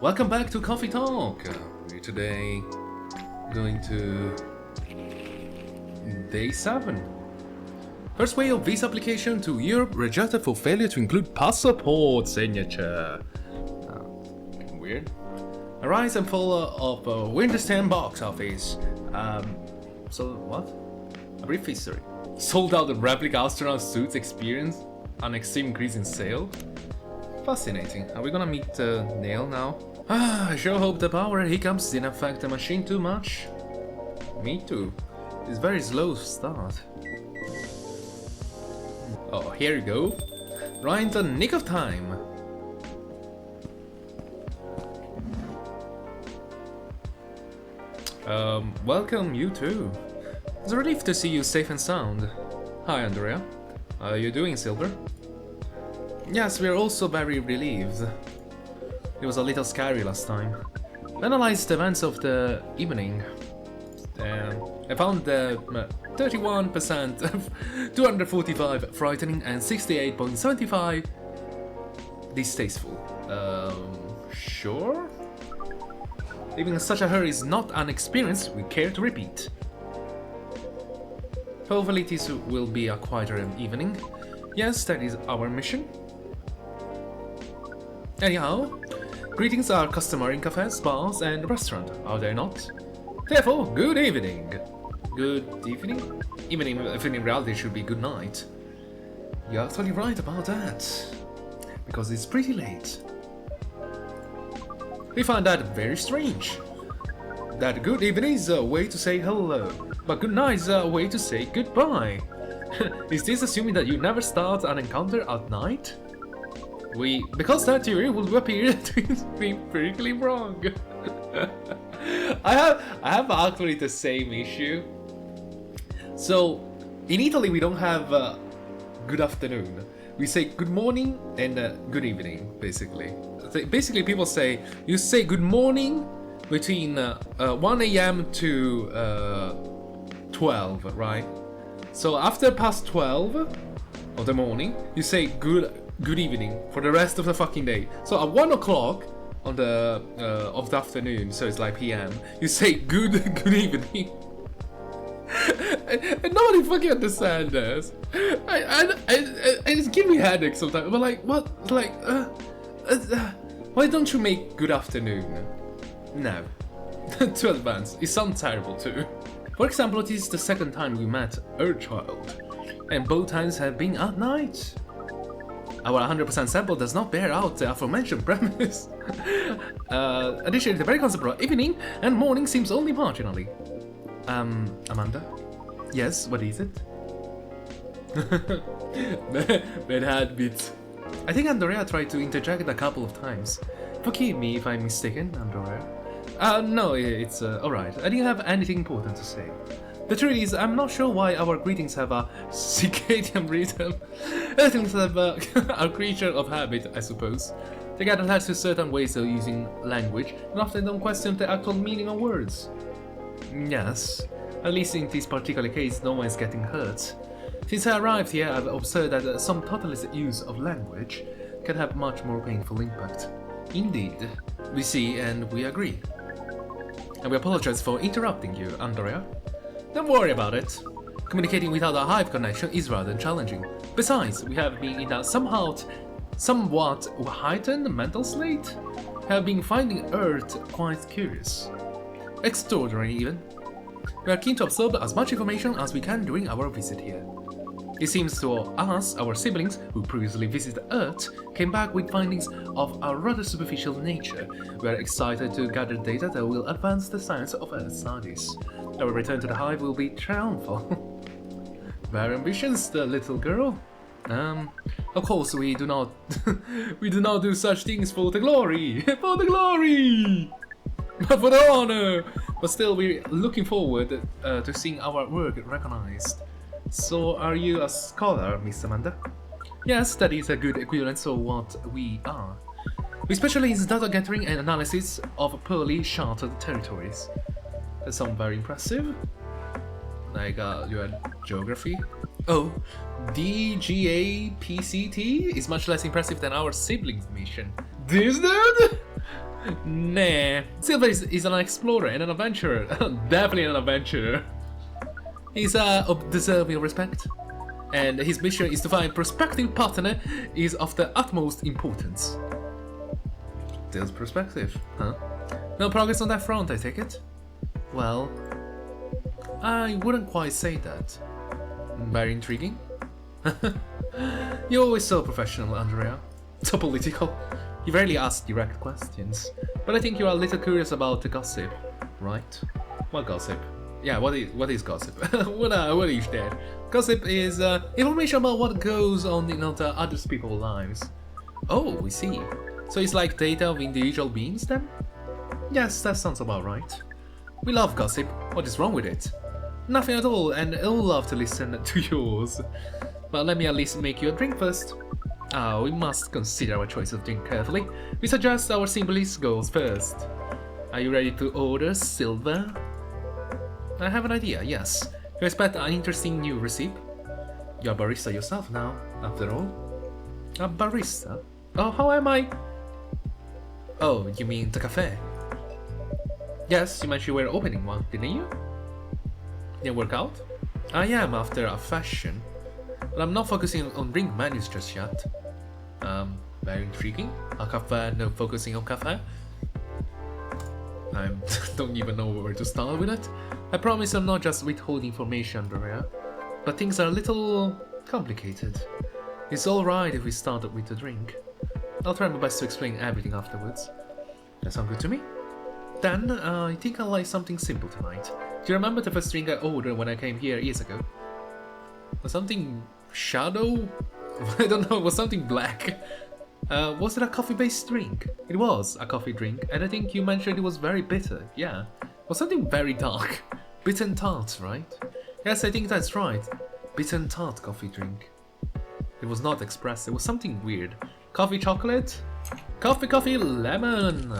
Welcome back to Coffee Talk. We're today going to day 7. First way of visa application to Europe rejected for failure to include passport signature. Weird. A rise and fall of Winterstein box office. So what? A brief history. Sold out the replica astronaut suits experience. An extreme increase in sale. Fascinating. Are we gonna meet Neil now? I sure hope the power hiccups didn't affect the machine too much. Me too. It's very slow start. Oh, here you go. Right in the nick of time. Welcome you too. It's a relief to see you safe and sound. Hi Andorea. How are you doing, Silver? Yes, we are also very relieved. It was a little scary last time. Analyzed the events of the evening. I found the 31% of 245 frightening and 68.75 distasteful. Sure? Leaving such a hurry is not an experience we care to repeat. Hopefully this will be a quieter evening. Yes, that is our mission. Anyhow, greetings are customary in cafes, bars and restaurants, are they not? Therefore, good evening. Good evening? Even if in reality it should be good night. You're actually right about that. Because it's pretty late. We find that very strange. That good evening is a way to say hello, but good night is a way to say goodbye. Is this assuming that you never start an encounter at night? Because that theory will appear to be empirically wrong. I have actually the same issue. So, in Italy we don't have good afternoon. We say good morning and good evening, basically. Basically people say, you say good morning between 1 a.m. to 12, right? So after past 12 of the morning, you say good evening for the rest of the fucking day. So at 1 o'clock on the of the afternoon, so it's like PM, you say good evening. and nobody fucking understands this. I just give me headaches sometimes. But like, what? Like, why don't you make good afternoon? No. Too advanced. It sounds terrible too. For example, it is the second time we met Earthchild, and both times have been at night. Our 100% sample does not bear out the aforementioned premise. Additionally, the very concept of evening and morning seems only marginally. Amanda? Yes, what is it? Bad habit. I think Andorea tried to interject a couple of times. Forgive me if I'm mistaken, Andorea. No, it's alright. I didn't have anything important to say. The truth is, I'm not sure why our greetings have a circadian rhythm. Everything's have a creature of habit, I suppose. They get attached to certain ways of using language, and often don't question the actual meaning of words. Yes, at least in this particular case, no one is getting hurt. Since I arrived here, I've observed that some thoughtless use of language can have much more painful impact. Indeed, we see and we agree. And we apologize for interrupting you, Andorea. Don't worry about it. Communicating without a hive connection is rather challenging. Besides, we have been in a somewhat heightened mental state. Have been finding Earth quite curious. Extraordinary even. We are keen to absorb as much information as we can during our visit here. It seems to us, our siblings, who previously visited Earth, came back with findings of a rather superficial nature. We are excited to gather data that will advance the science of Earth studies. Our return to the hive will be triumphal. Very ambitious, the little girl. Of course we do not do such things for the glory! For the glory! But for the honor! But still, we're looking forward to seeing our work recognized. So, are you a scholar, Miss Amanda? Yes, that is a good equivalence of what we are. We specialize in data gathering and analysis of poorly charted territories. That sounds very impressive. Like, you had geography. Oh, DGAPCT is much less impressive than our siblings' mission. This dude? Nah, Silver is an explorer and an adventurer. Definitely an adventurer. He's deserving of respect, and his mission is to find prospective partner is of the utmost importance. There's perspective, huh? No progress on that front, I take it? Well, I wouldn't quite say that. Very intriguing. You're always so professional, Andorea. So political. You rarely ask direct questions, but I think you're a little curious about the gossip, right? What gossip? Yeah, what is gossip? what is that? Gossip is information about what goes on in other people's lives. Oh, we see. So it's like data of individual beings then? Yes, that sounds about right. We love gossip. What is wrong with it? Nothing at all, and I'll love to listen to yours. But let me at least make you a drink first. We must consider our choice of drink carefully. We suggest our simplest goes first. Are you ready to order, Silver? I have an idea, yes. You expect an interesting new recipe? You're a barista yourself now, after all. A barista? Oh, how am I? Oh, you mean the cafe? Yes, you mentioned you were opening one, didn't you? Didn't work out? I am after a fashion, but I'm not focusing on drink menus just yet. Very intriguing. A cafe, no focusing on cafe. I don't even know where to start with it. I promise I'm not just withholding information, Andorea, but things are a little complicated. It's alright if we start with the drink. I'll try my best to explain everything afterwards. That sound good to me? Then, I think I'll like something simple tonight. Do you remember the first drink I ordered when I came here years ago? Was something shadow? I don't know, it was something black. Was it a coffee-based drink? It was a coffee drink, and I think you mentioned it was very bitter, yeah. Was something very dark. Bitter and tart, right? Yes, I think that's right. Bitter and tart coffee drink. It was not espresso, it was something weird. Coffee chocolate? Coffee lemon!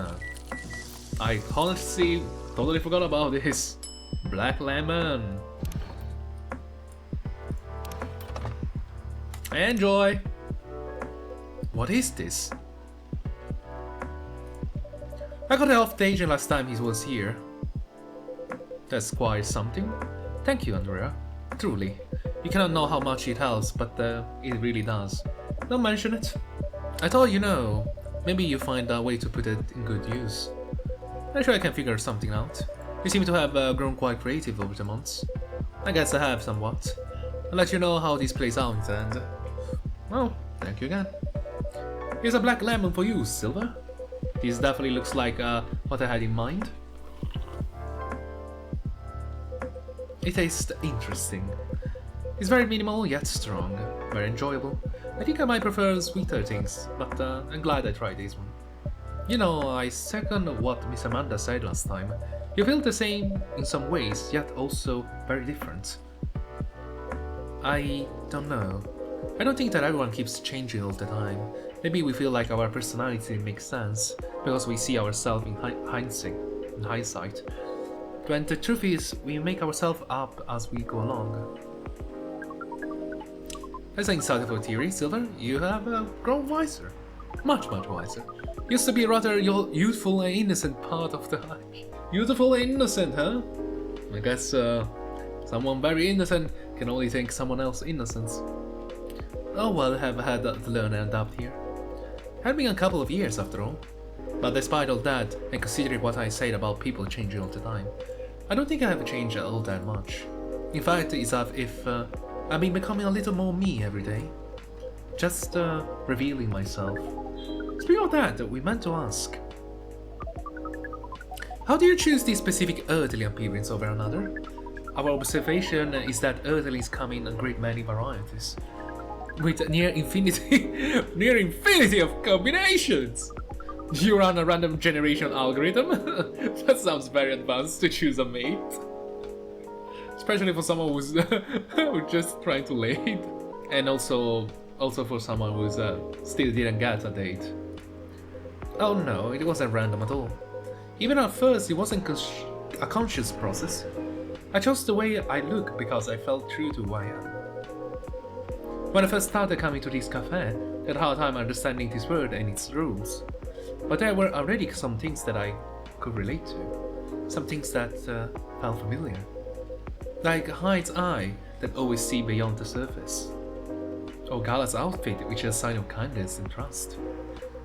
I honestly totally forgot about this. Black lemon. Enjoy! What is this? I got it off the agent last time he was here. That's quite something. Thank you, Andorea. Truly. You cannot know how much it helps, but it really does. Don't mention it. I thought maybe you find a way to put it in good use. I'm sure I can figure something out. You seem to have grown quite creative over the months. I guess I have somewhat. I'll let you know how this plays out and... well, thank you again. Here's a black lemon for you, Silver. This definitely looks like what I had in mind. It tastes interesting. It's very minimal yet strong, very enjoyable. I think I might prefer sweeter things, but I'm glad I tried this one. I second what Miss Amanda said last time. You feel the same in some ways, yet also very different. I don't know. I don't think that everyone keeps changing all the time. Maybe we feel like our personality makes sense because we see ourselves in hindsight. When the truth is, we make ourselves up as we go along. That's an insightful theory, Silver. You have grown wiser. Much wiser. Used to be rather your youthful and innocent part of the hike. Youthful and innocent, huh? I guess someone very innocent can only think someone else's innocence. Oh well, I have had to learn and adapt here. Had been a couple of years after all. But despite all that, and considering what I said about people changing all the time, I don't think I have changed all that much. In fact, it's as if I've been becoming a little more me every day. Just revealing myself. Speaking of that, we meant to ask. How do you choose this specific earthly appearance over another? Our observation is that earthlings come in a great many varieties. With near infinity of combinations! You run a random generation algorithm? That sounds very advanced to choose a mate. Especially for someone who's just trying to late. And also for someone who's still didn't get a date. Oh no, it wasn't random at all. Even at first, it wasn't a conscious process. I chose the way I look because I felt true to who I am. When I first started coming to this cafe, I had a hard time understanding this world and its rules. but there were already some things that I could relate to. Some things that felt familiar. Like Hyde's eye that always see beyond the surface. Or Gala's outfit, which is a sign of kindness and trust.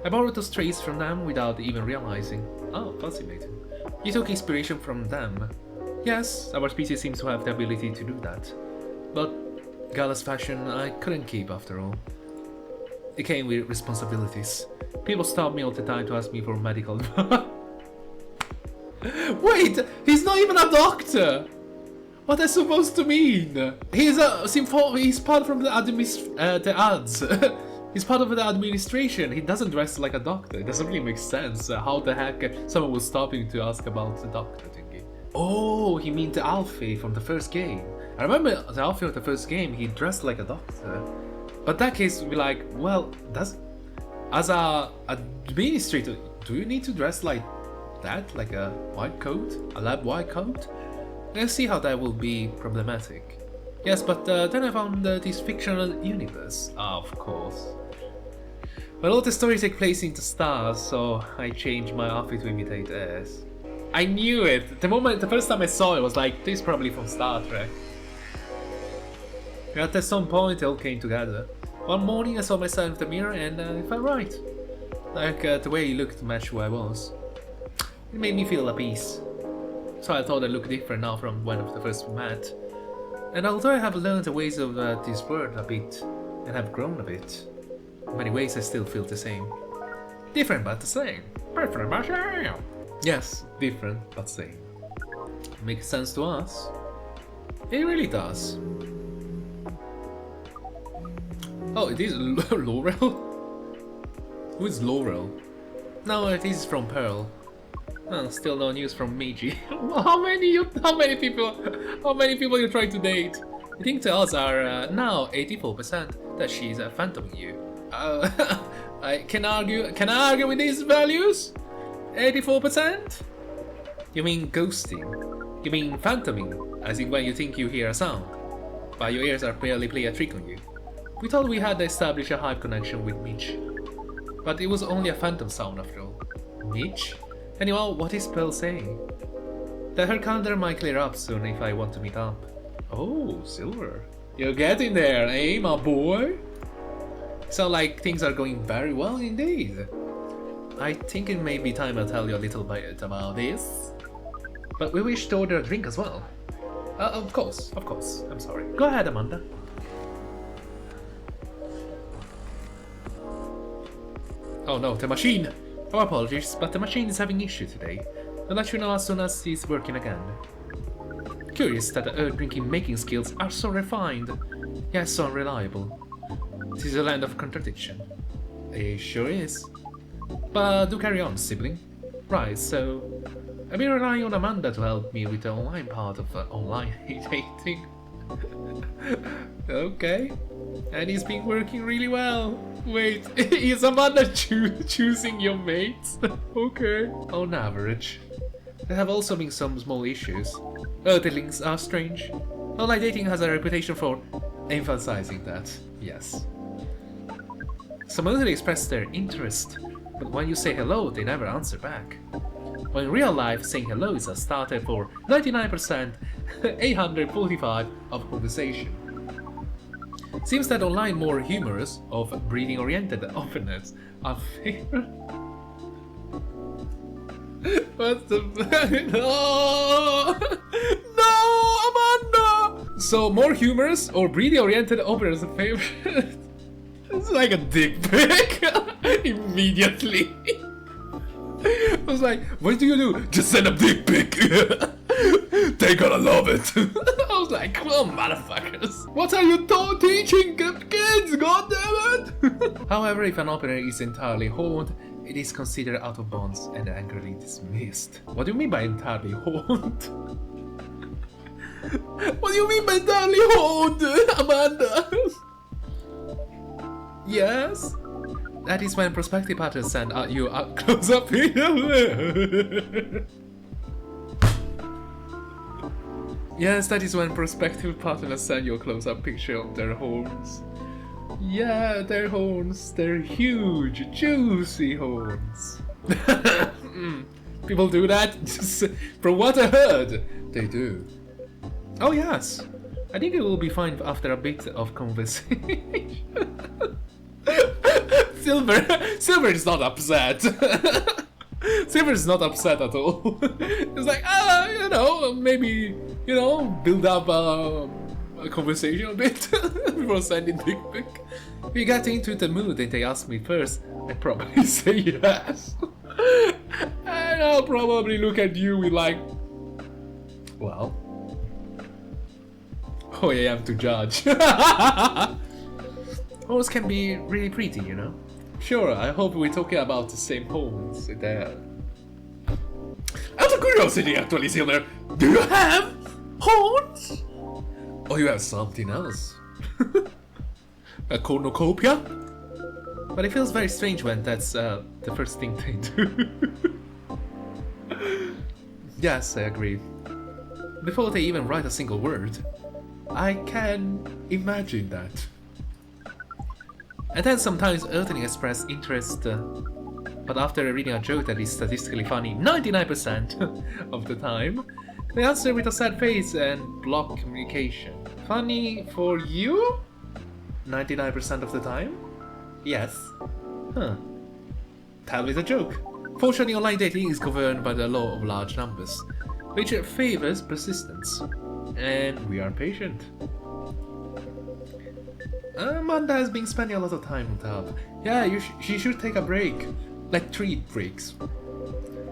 I borrowed those traits from them without even realizing. Oh, fascinating. You took inspiration from them. Yes, our species seems to have the ability to do that. But Gala's fashion I couldn't keep after all. It came with responsibilities. People stop me all the time to ask me for medical advice. Wait, he's not even a doctor! What that's supposed to mean? He's part from the ads. He's part of the administration. He doesn't dress like a doctor. It doesn't really make sense. How the heck someone was stopping to ask about the doctor thingy? Oh, he means the Alfie from the first game. I remember the Alfie of the first game, he dressed like a doctor. But that case would be like, well, as a administrator, do you need to dress like that? Like a white coat? A lab white coat? Let's see how that will be problematic. Yes, but then I found this fictional universe. Of course. Well, all the stories take place in the stars, so I changed my outfit to imitate theirs. I knew it! The first time I saw it, was like, this is probably from Star Trek. At some point, it all came together. One morning I saw myself in the mirror and it felt right. Like the way he looked matched who I was. It made me feel at peace. So I thought I looked different now from when I first met. And although I have learned the ways of this world a bit, and have grown a bit, in many ways I still feel the same. Different but the same. Different but same. Yes, different but same. Makes sense to us? It really does. Oh, it is Laurel? Who is Laurel? No, it is from Pearl. Oh, still no news from Meiji. How many people you trying to date? I think the odds are now 84% that she's phantoming you. I can argue with these values? 84%? You mean ghosting? You mean phantoming, as in when you think you hear a sound, but your ears are barely play a trick on you. We thought we had established a hive connection with Mitch, but it was only a phantom sound after all. Mitch? Anyhow, what is Pearl saying? That her calendar might clear up soon if I want to meet up. Oh, Silver. You're getting there, eh, my boy? Sound like things are going very well indeed. I think it may be time I tell you a little bit about this. But we wish to order a drink as well. Of course. I'm sorry. Go ahead, Amanda. Oh no, the machine! Oh, apologies, but the machine is having issue today. I'll let you know as soon as it's working again. Curious that the drinking making skills are so refined, yet so unreliable. This is a land of contradiction. It sure is. But do carry on, sibling. Right, so I've been relying on Amanda to help me with the online part of online dating. Okay. And it's been working really well. Wait, is Amanda choosing your mates? Okay. On average. There have also been some small issues. Earthlings are strange. Online dating has a reputation for emphasizing that, yes. Some earthly express their interest, but when you say hello, they never answer back. When in real life, saying hello is a starter for 99%, 845 of conversation. Seems that online more humorous of breeding-oriented openness are favored. What's the no, Amanda! So more humorous or breeding-oriented openness are favored. It's like a dick pic. Immediately. I was like, what do you do? Just send a dick pic. They gotta love it. I was like, come on, motherfuckers. What are you teaching kids? God damn it. However, if an opener is entirely horned, it is considered out of bounds and angrily dismissed. What do you mean by entirely horned? What do you mean by entirely horned, Amanda? Yes? That is when prospective partners send you a close-up video. Yes, that is when prospective partners send you a close-up picture of their horns. Yeah, their horns. They're huge, juicy horns. People do that? From what I heard, they do. Oh yes, I think it will be fine after a bit of conversation. Silver is not upset. Silver is not upset at all. It's like, you know, maybe, you know, build up a conversation a bit before sending dick pic. If we get into the mood and they ask me first, I'd probably say yes. And I'll probably look at you with like, well, who I am to judge. Horse can be really pretty, you know. Sure, I hope we're talking about the same horns there. Out of curiosity, actually, Silver, do you have horns? Or you have something else? A cornucopia? But it feels very strange when that's the first thing they do. Yes, I agree. Before they even write a single word, I can imagine that. And then sometimes Earthling express interest, but after reading a joke that is statistically funny 99% of the time, they answer with a sad face and block communication. Funny for you? 99% of the time? Yes. Huh. Tell me the joke. Fortunately, online dating is governed by the law of large numbers, which favors persistence. And we are patient. Amanda has been spending a lot of time on top. Yeah, she should take a break. Like 3 breaks.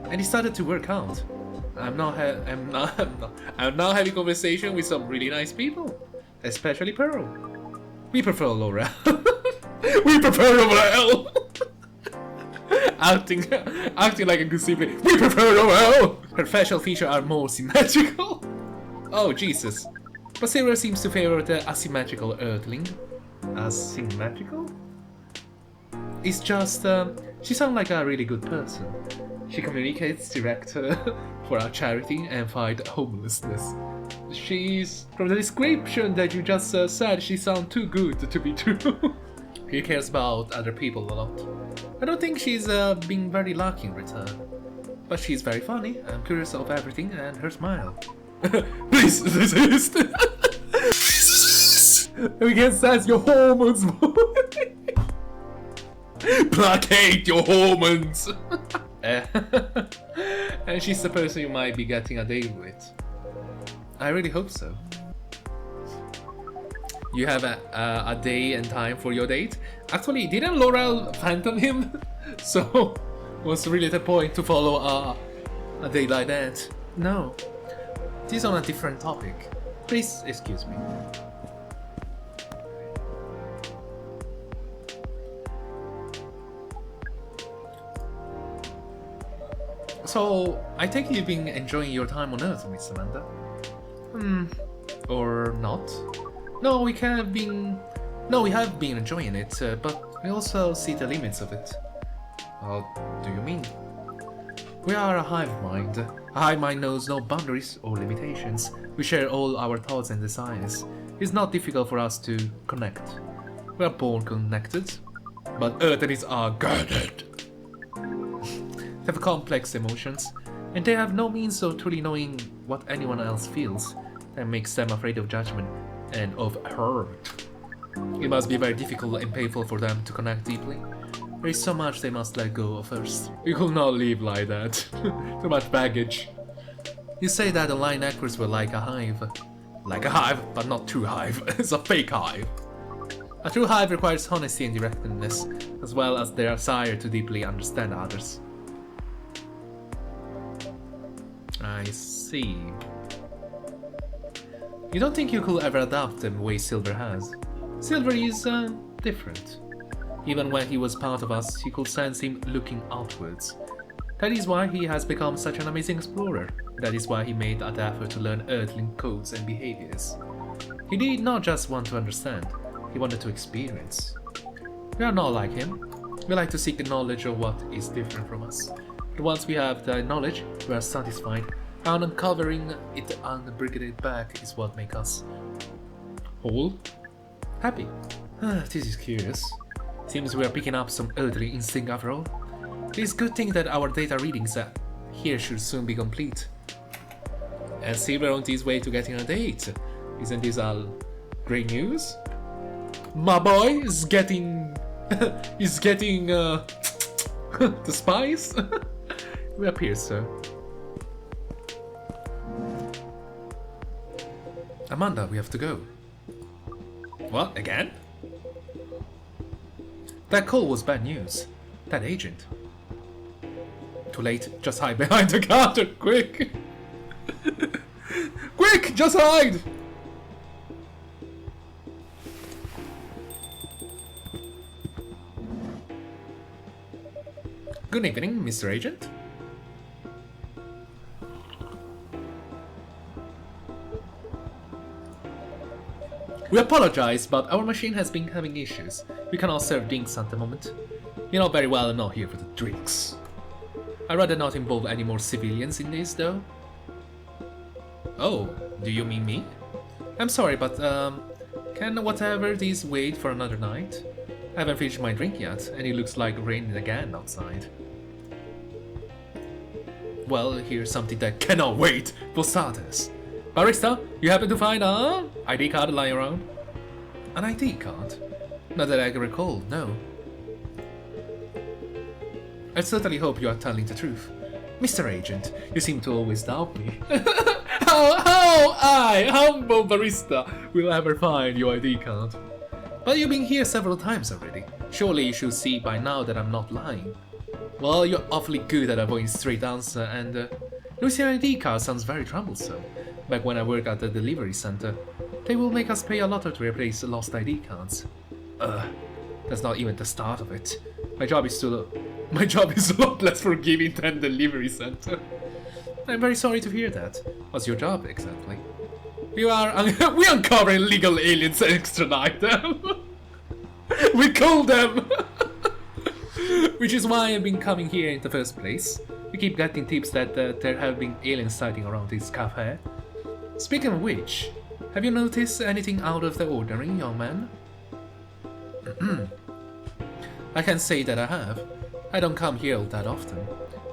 And he started to work out. I'm now having conversation with some really nice people. Especially Pearl. We prefer Laura. We prefer Laurel! acting like a good sibling. We prefer Laurel! Her facial features are more symmetrical. Oh, Jesus. But Sarah seems to favor the asymmetrical Earthling. Asymmetrical? It's just, she sounds like a really good person. She communicates direct for our charity and fight homelessness. She's, from the description that you just said, she sounds too good to be true. She cares about other people a lot. I don't think she's being very lucky in return. But she's very funny, I'm curious of everything and her smile. Please desist! We can sense your hormones. Placate your hormones! And she's the person you might be getting a date with. I really hope so. You have a day and time for your date? Actually, didn't Laurel phantom him? So, what's really the point to follow a day like that? No. This is on a different topic. Please excuse me. So, I take you've been enjoying your time on Earth, Miss Amanda? Or not? No, we have been enjoying it, but we also see the limits of it. What do you mean? We are a hive mind. A hive mind knows no boundaries or limitations. We share all our thoughts and desires. It's not difficult for us to connect. We are born connected, but Earthlings are guarded. They have complex emotions, and they have no means of truly knowing what anyone else feels. That makes them afraid of judgment and of hurt. It must be very difficult and painful for them to connect deeply. There is so much they must let go of first. You could not live like that. Too much baggage. You say that the line actors were like a hive. Like a hive, but not true hive. It's a fake hive. A true hive requires honesty and directness, as well as their desire to deeply understand others. I see. You don't think you could ever adapt the way Silver has? Silver is different. Even when he was part of us, you could sense him looking outwards. That is why he has become such an amazing explorer. That is why he made an effort to learn Earthling codes and behaviors. He did not just want to understand, he wanted to experience. We are not like him. We like to seek the knowledge of what is different from us. But once we have the knowledge, we are satisfied, and uncovering it and bringing it back is what makes us whole, happy. This is curious. Seems we are picking up some earthly instinct after all. It's a good thing that our data readings here should soon be complete. And Silver on his way to getting a date. Isn't this all great news? My boy is getting... is getting... the spice? We appear, sir. Amanda, we have to go. What, again? That call was bad news. That agent. Too late, just hide behind the counter, quick! Quick, just hide! Good evening, Mr. Agent. We apologize, but our machine has been having issues. We cannot serve drinks at the moment. You know very well I'm not here for the drinks. I'd rather not involve any more civilians in this, though. Oh, do you mean me? I'm sorry, but can whatever this wait for another night? I haven't finished my drink yet, and it looks like raining again outside. Well, here's something that cannot wait, for starters. Barista, you happen to find an ID card lying around? An ID card? Not that I can recall, no. I certainly hope you are telling the truth. Mr. Agent, you seem to always doubt me. How I, humble barista, will ever find your ID card? But you've been here several times already. Surely you should see by now that I'm not lying. Well, you're awfully good at avoiding straight answer, and losing an ID card sounds very troublesome. Back when I worked at the delivery center, they will make us pay a lot to replace lost ID cards. That's not even the start of it. My job is a lot less forgiving than delivery center. I'm very sorry to hear that. What's your job exactly? We uncover illegal aliens and extradite them. We call them. Which is why I've been coming here in the first place. We keep getting tips that there have been alien sighting around this cafe. Speaking of which, have you noticed anything out of the ordinary, young man? I can't say that I have. I don't come here all that often,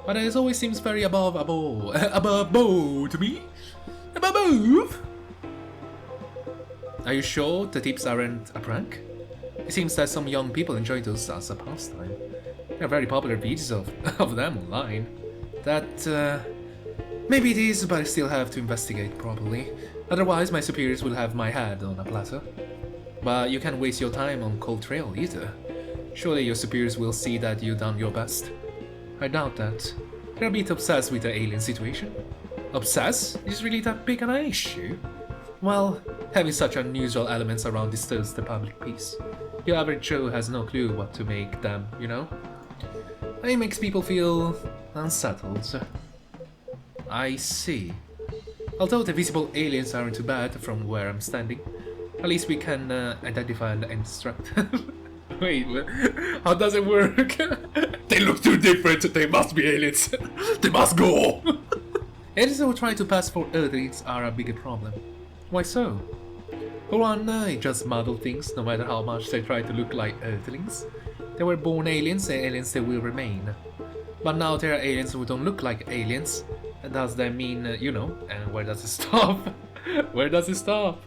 but it always seems very above to me. Above. Are you sure the tips aren't a prank? It seems that some young people enjoy those as a pastime. There are very popular videos of them online. That maybe it is, but I still have to investigate properly. Otherwise, my superiors will have my head on a platter. But you can't waste your time on cold trail either. Surely your superiors will see that you've done your best. I doubt that. They're a bit obsessed with the alien situation. Obsessed? Is really that big an issue? Well, having such unusual elements around disturbs the public peace. Your average Joe has no clue what to make them, you know? It makes people feel unsettled. I see. Although the visible aliens aren't too bad from where I'm standing, at least we can identify and instruct. Wait, how does it work? They look too different, they must be aliens. They must go! Aliens who try to pass for Earthlings are a bigger problem. Why so? For one, it just muddle things, no matter how much they try to look like Earthlings. They were born aliens, and aliens they will remain. But now there are aliens who don't look like aliens. And does that mean, you know, and where does it stop? Where does it stop?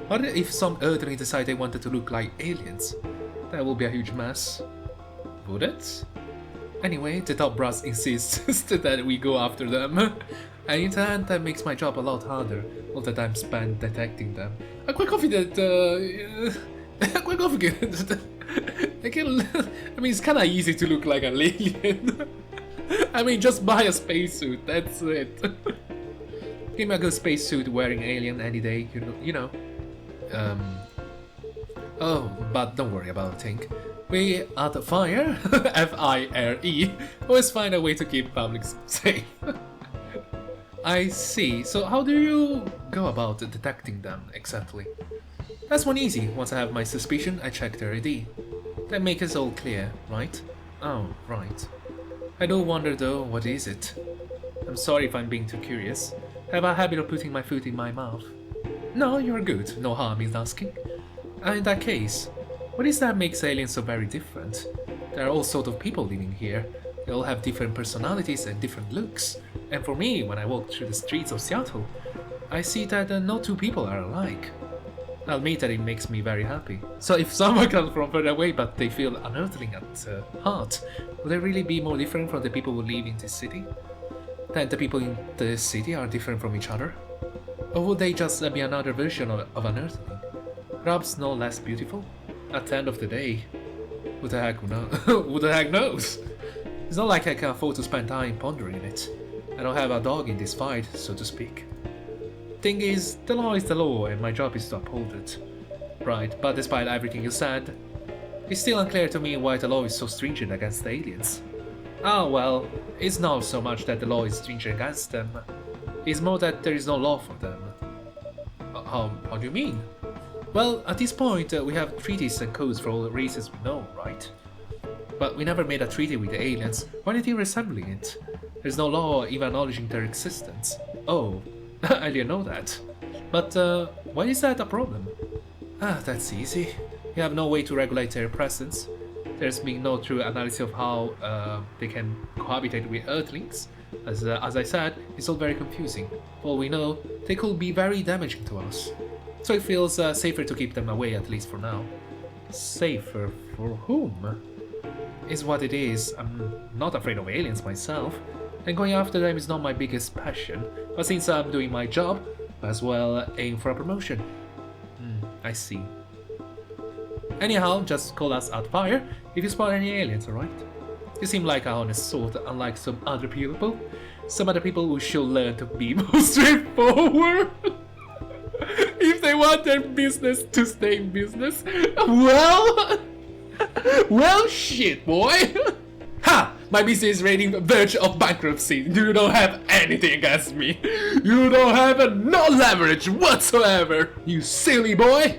What if some Earthlings decide they wanted to look like aliens? That will be a huge mess. Would it? Anyway, the top brass insists that we go after them. And in the end, that makes my job a lot harder, all the time spent detecting them. I'm quite confident, quite confident. I mean, it's kinda easy to look like an alien. I mean, just buy a spacesuit, that's it. Give me a good spacesuit wearing alien any day, you know. Oh, but don't worry about a thing. We at Fire, F-I-R-E, always find a way to keep public safe. I see, so how do you go about detecting them exactly? That's one easy. Once I have my suspicion, I check their ID. That makes us all clear, right? Oh, right. I do wonder though, what is it? I'm sorry if I'm being too curious. I have a habit of putting my foot in my mouth. No, you're good. No harm in asking. In that case, what is that makes aliens so very different? There are all sorts of people living here. They all have different personalities and different looks. And for me, when I walk through the streets of Seattle, I see that no two people are alike. I'll admit that it makes me very happy. So if someone comes from further away but they feel unearthling at heart, will they really be more different from the people who live in this city? That the people in the city are different from each other? Or would they just be another version of unearthling? Perhaps no less beautiful? At the end of the day, who the heck who the heck knows? It's not like I can afford to spend time pondering it. I don't have a dog in this fight, so to speak. Thing is the law and my job is to uphold it. Right, but despite everything you said, it's still unclear to me why the law is so stringent against the aliens. Ah well, it's not so much that the law is stringent against them, it's more that there is no law for them. How do you mean? Well, at this point we have treaties and codes for all the races we know, right? But we never made a treaty with the aliens, or anything resembling it. There's no law even acknowledging their existence. Oh, I didn't know that. But why is that a problem? Ah, that's easy. You have no way to regulate their presence. There's been no true analysis of how they can cohabitate with Earthlings. As I said, it's all very confusing. For all we know, they could be very damaging to us. So it feels safer to keep them away, at least for now. Safer for whom? Is what it is. I'm not afraid of aliens myself, and going after them is not my biggest passion, but since I'm doing my job, as well aim for a promotion. I see. Anyhow, just call us out fire if you spot any aliens, alright? You seem like a honest sort, unlike some other people. Some other people who should learn to be more straightforward. If they want their business to stay in business, well... well, shit, boy! Ha! My business is rating verge of bankruptcy. You don't have anything against me. You don't have no leverage whatsoever, you silly boy!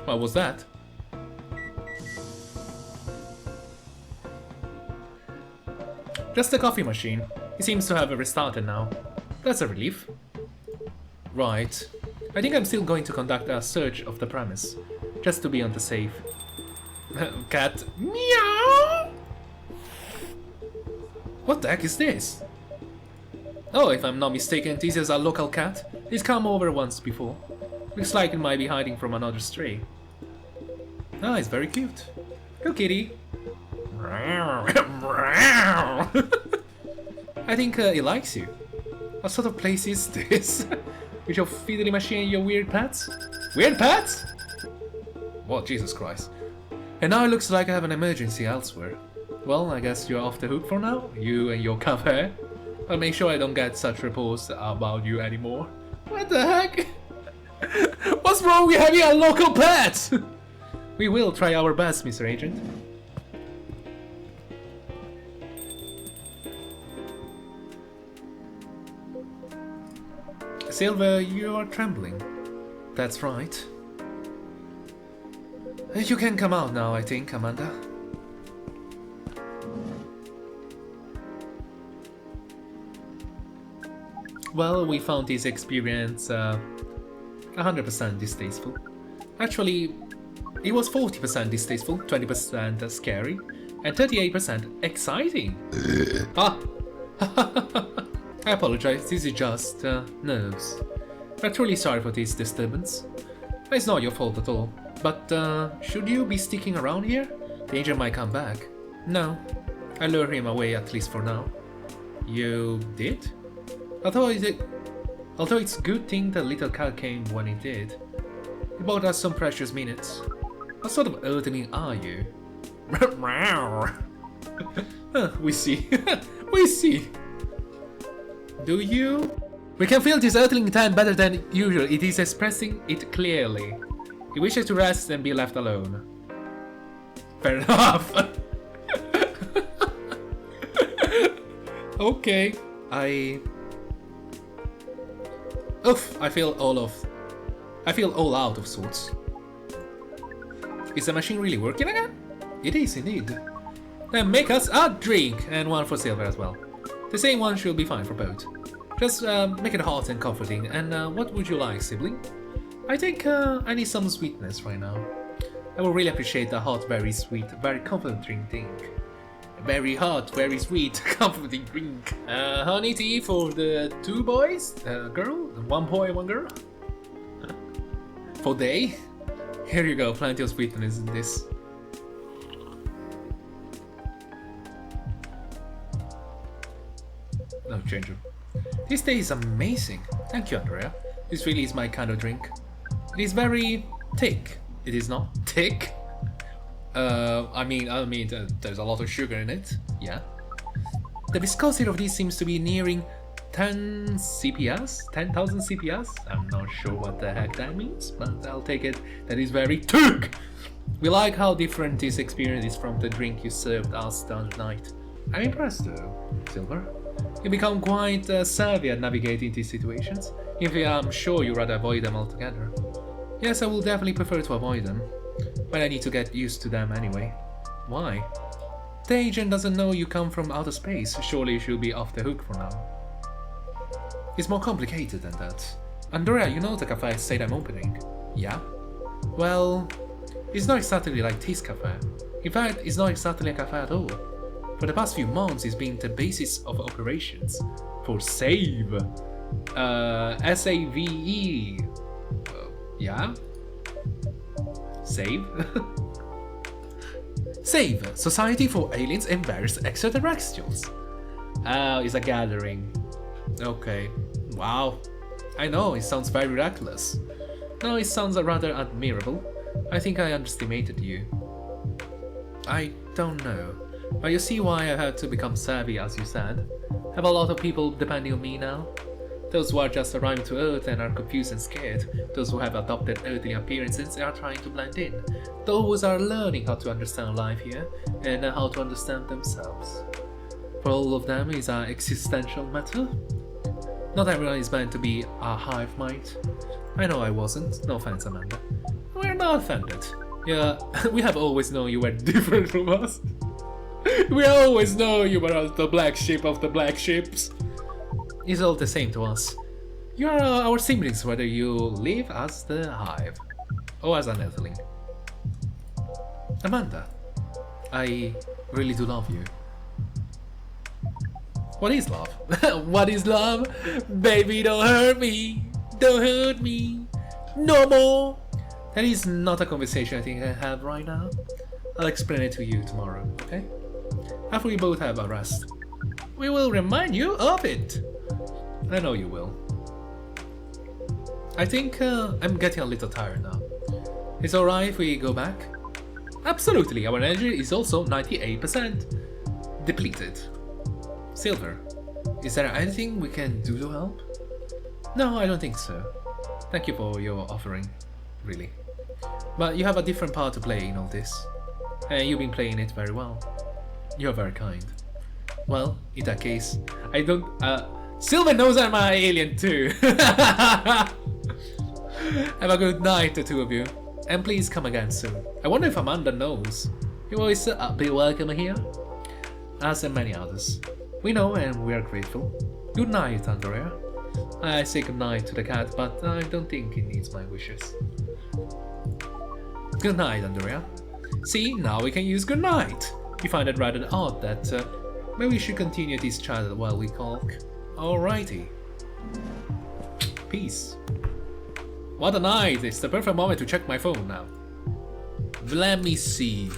What was that? Just the coffee machine. It seems to have restarted now. That's a relief. Right. I think I'm still going to conduct a search of the premise, just to be on the safe. Cat. Meow! What the heck is this? Oh, if I'm not mistaken, this is a local cat. It's come over once before. Looks like it might be hiding from another stray. Ah, it's very cute. Go kitty. I think it likes you. What sort of place is this? With your fiddly machine and your weird pets? Weird pets? What, Jesus Christ. And now it looks like I have an emergency elsewhere. Well, I guess you're off the hook for now, you and your cafe. I'll make sure I don't get such reports about you anymore. What the heck? What's wrong with having a local pet? We will try our best, Mr. Agent. Silver, you are trembling. That's right. You can come out now, I think, Amanda. Well, we found this experience 100% distasteful. Actually, it was 40% distasteful, 20% scary, and 38% exciting. Ah! I apologize, this is just nerves. I'm truly sorry for this disturbance. It's not your fault at all. But should you be sticking around here? The agent might come back. No, I lured him away at least for now. You did? Although it's a good thing the little cat came when it did. It bought us some precious minutes. What sort of earthling are you? We see. We see. Do you? We can feel this earthling intent better than usual. It is expressing it clearly. He wishes to rest and be left alone. Fair enough. Okay. Oof, I feel all out of sorts. Is the machine really working again? It is indeed. Then make us a drink, and one for Silver as well. The same one should be fine for both. Just make it hot and comforting, and what would you like, sibling? I think I need some sweetness right now. I would really appreciate a hot, very sweet, very comforting drink. Very hot, very sweet, comforting drink. Honey tea for the 2 boys, girl, 1 boy, 1 girl. For day. Here you go, plenty of sweetness in this. No changer. This tea is amazing. Thank you, Andorea. This really is my kind of drink. It is very thick. It is not thick. I mean, there's a lot of sugar in it. Yeah. The viscosity of this seems to be nearing 10 CPS, 10,000 CPS. I'm not sure what the heck that means, but I'll take it. That is very thick. We like how different this experience is from the drink you served us the other night. I'm impressed though, Silver. You become quite savvy at navigating these situations. In fact, I'm sure you'd rather avoid them altogether. Yes, I will definitely prefer to avoid them, but I need to get used to them anyway. Why? The agent doesn't know you come from outer space, surely you should be off the hook for now. It's more complicated than that. Andorea, you know the cafe I said I'm opening? Yeah? Well, it's not exactly like this cafe. In fact, it's not exactly a cafe at all. For the past few months, it's been the basis of operations for SAVE. S-A-V-E. Yeah? SAVE? SAVE, Society for Aliens and Various Extraterrestrials. It's a gathering. Okay. Wow. I know, it sounds very reckless. No, it sounds rather admirable. I think I underestimated you. I don't know. But you see why I had to become savvy, as you said. Have a lot of people depending on me now. Those who are just arriving to Earth and are confused and scared. Those who have adopted earthly appearances and are trying to blend in. Those who are learning how to understand life here and how to understand themselves. For all of them is an existential matter. Not everyone is meant to be a hive mind. I know I wasn't. No offense, Amanda. We're not offended. Yeah, we have always known you were different from us. We always know you were the black sheep of the black sheeps. It's all the same to us. You are our siblings whether you live as the hive or as an earthling. Amanda, I really do love you. What is love? What is love? Baby, don't hurt me. Don't hurt me. No more. That is not a conversation I think I have right now. I'll explain it to you tomorrow, okay? After we both have a rest. We will remind you of it. I know you will. I think I'm getting a little tired now. It's alright if we go back? Absolutely, our energy is also 98% depleted. Silver, is there anything we can do to help? No, I don't think so. Thank you for your offering, really. But you have a different part to play in all this. And you've been playing it very well. You're very kind. Well, in that case, I don't... Silver knows I'm an alien too! Have a good night, the two of you. And please come again soon. I wonder if Amanda knows. You always be welcome here. As and many others. We know and we are grateful. Good night, Andorea. I say good night to the cat, but I don't think it needs my wishes. Good night, Andorea. See, now we can use good night. You find it rather odd that maybe we should continue this chat while we talk. Alrighty. Peace. What a night! It's the perfect moment to check my phone now. Let me see.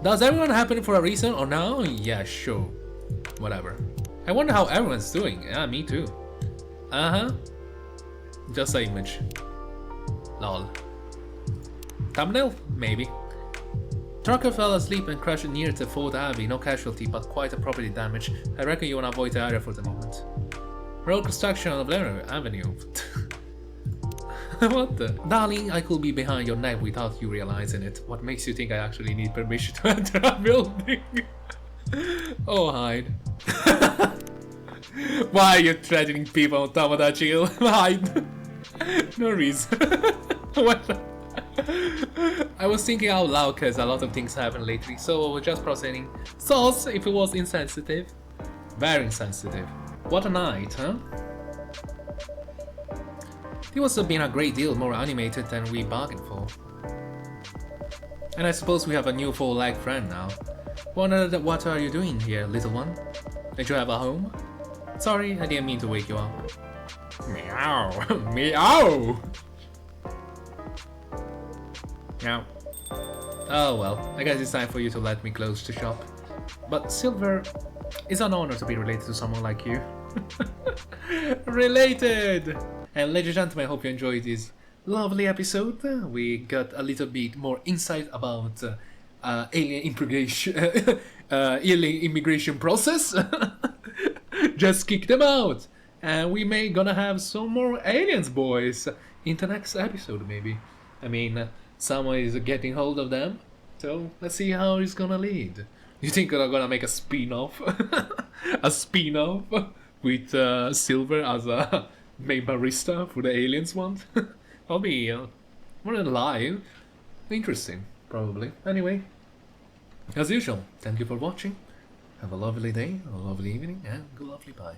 Does everyone happen for a reason or no? Yeah, sure. Whatever. I wonder how everyone's doing. Yeah, me too. Just an image. Lol. Thumbnail? Maybe. Trucker fell asleep and crashed near the 4th Abbey. No casualty, but quite a property damage. I reckon you wanna avoid the area for the moment. Road construction on Blair Avenue. What the? Darling, I could be behind your neck without you realizing it. What makes you think I actually need permission to enter a building? Oh, hide. Why are you threatening people on top of that chill? Hide. No reason. What the? I was thinking out loud because a lot of things happen lately, so I was just processing thoughts if it was insensitive. Very insensitive. What a night, huh? It must have been a great deal more animated than we bargained for. And I suppose we have a new 4-legged friend now. What are you doing here, little one? Did you have a home? Sorry, I didn't mean to wake you up. Meow! Meow! Meow. Oh well, I guess it's time for you to let me close the shop. But Silver, it's an honor to be related to someone like you. Related! And ladies and gentlemen, I hope you enjoyed this lovely episode. We got a little bit more insight about alien immigration process. Just kick them out, and we may gonna have some more aliens, boys, in the next episode, maybe. I mean, someone is getting hold of them, so let's see how it's gonna lead. You think they're gonna make a spin-off? A spin-off with Silver as a main barista for the aliens one? I'll be more than live. Interesting, probably. Anyway, as usual, thank you for watching. Have a lovely day, a lovely evening, and a lovely bye.